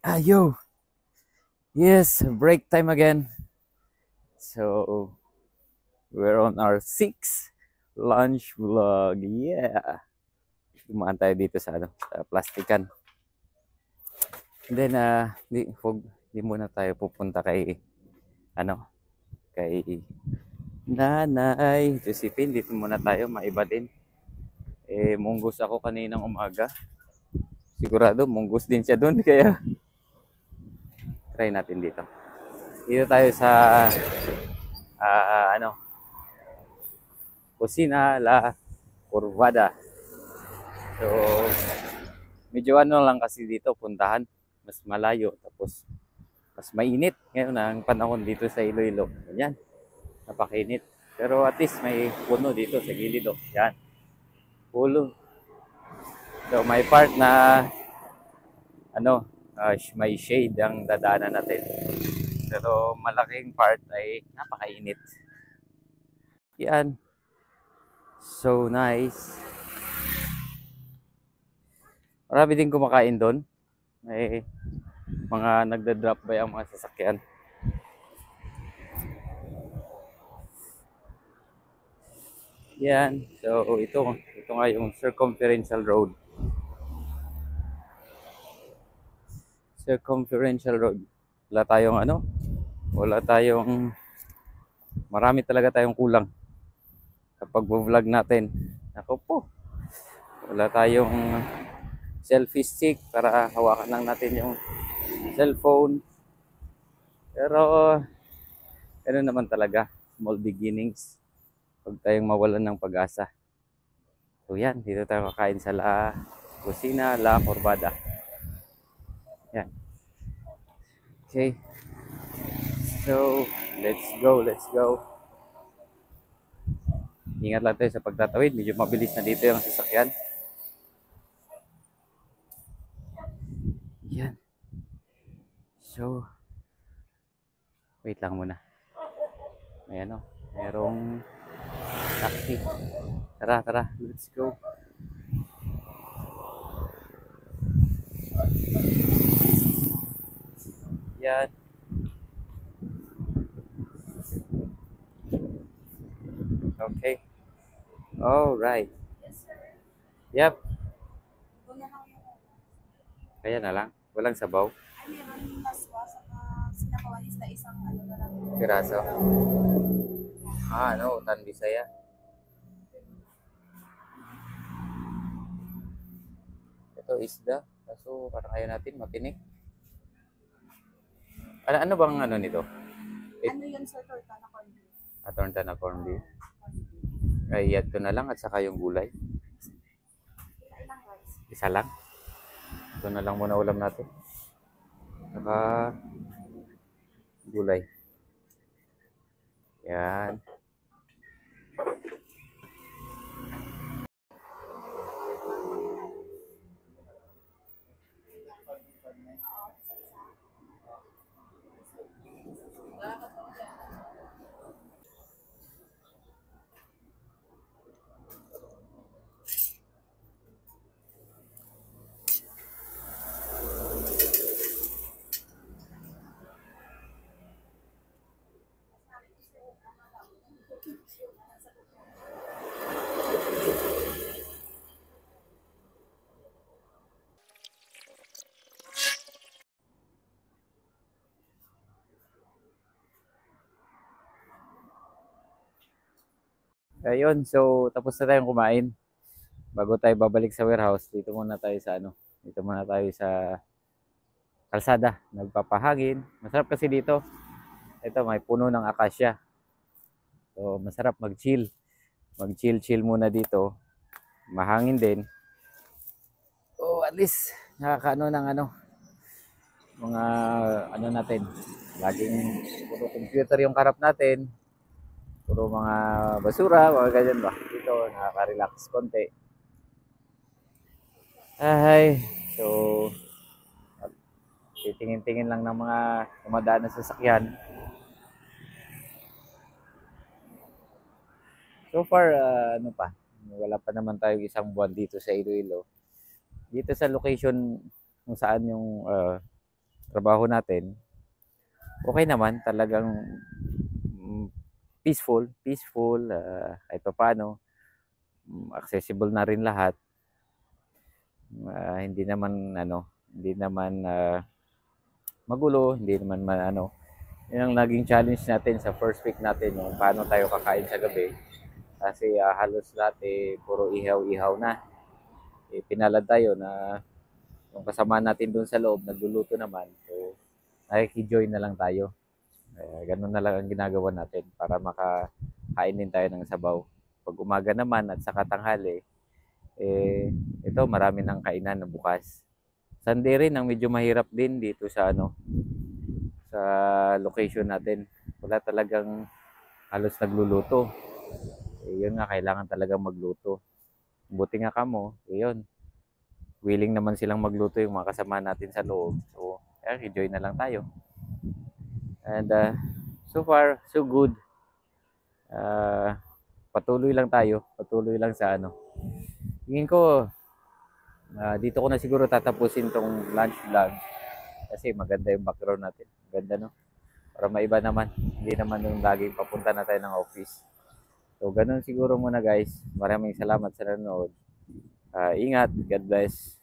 Yo, yes, break time again. So we're on our sixth lunch vlog. Yeah, dumaan tayo dito sa sa plastikan. And then di muna tayo pupunta kay ano, kay Nanay Josephine. Dito muna tayo, maiba din. Munggos ako kaninang umaga. Sigurado munggos din siya doon kaya try natin dito. Dito tayo sa ah, ano, Kusina La Curvada. So, medyo lang kasi dito puntahan, mas malayo tapos mas mainit ngayon ang panahon dito sa Iloilo. Ganyan, napakainit. Pero at least may puno dito sa gilid. Yan, pulo. So may part na may shade ang dadaanan natin. Pero malaking part ay napakainit. Yan. So nice. Marami din kumakain doon. May mga nagda-drop by ang mga sasakyan. Yan. So ito nga yung circumferential road. Circumferential road. Wala tayong marami talaga tayong kulang kapag vlog natin. Ako po. Wala tayong selfie stick para hawakan lang natin yung cellphone. Pero ano naman talaga, small beginnings. Huwag tayong mawalan ng pag-asa. So yan, dito tayo kakain sa Kusina La Curvada. Yan. Okay. So, let's go. Ingat lang tayo sa pagtatawid. Medyo mabilis na dito yung sasakyan. Yan. So, wait lang muna. Merong taxi. Tara, let's go. Yan. Okay. All right. Yep. Kaya na lang. Walang sabaw. Piraso. Tan Bisaya. Ito isda. Kaso parang ayaw natin matinik. Ano bang nito? Ano yun, sir? Torta na corned beef. Torta na corned beef. Ay, ito na lang at saka yung gulay. Ilang rice? Isa lang. Ito na lang muna ulam natin. Saka gulay. Yan. Ayun, so tapos na tayong kumain. Bago tayo babalik sa warehouse, dito muna tayo sa kalsada, nagpapahangin. Masarap kasi dito. Ito may puno ng akasya. So masarap mag-chill. Mag-chill muna dito. Mahangin din. Oh, at least nakakaano ng mga natin. Laging puro computer yung karap natin. Puro mga basura, mga ganyan ba. Dito nakaka-relax konti. So titingin-tingin lang ng mga dumadaan na sasakyan. So far, wala pa naman tayo isang buwan dito sa Iloilo. Dito sa location kung saan yung trabaho natin, okay naman. Talagang peaceful, kahit pa paano. Accessible na rin lahat. Hindi naman magulo, hindi naman Yun ang naging challenge natin sa first week natin, yung paano tayo kakain sa gabi. Kasi halos lahat puro ihaw-ihaw na. Pinalad tayo na yung kasama natin doon sa loob, nagluluto naman. So, nakikijoy na lang tayo. Ganun na lang ang ginagawa natin para makakain din tayo ng sabaw. Pag umaga naman at saka tanghali, ito marami ng kainan na bukas. Sunday rin ang medyo mahirap din dito sa sa location natin. Wala talagang halos nagluluto. Yun nga, kailangan talagang magluto. Buti nga kamo, yun. Willing naman silang magluto yung mga kasama natin sa loob. So, enjoy na lang tayo. And so far, so good. Patuloy lang tayo. Patuloy lang sa Tingin ko, dito ko na siguro tatapusin tong lunch vlog. Kasi maganda yung background natin. Ganda, no? Para maiba naman. Hindi naman yung laging papunta na tayo ng office. So, ganun siguro muna guys. Maraming salamat sa nanonood. Ingat. God bless.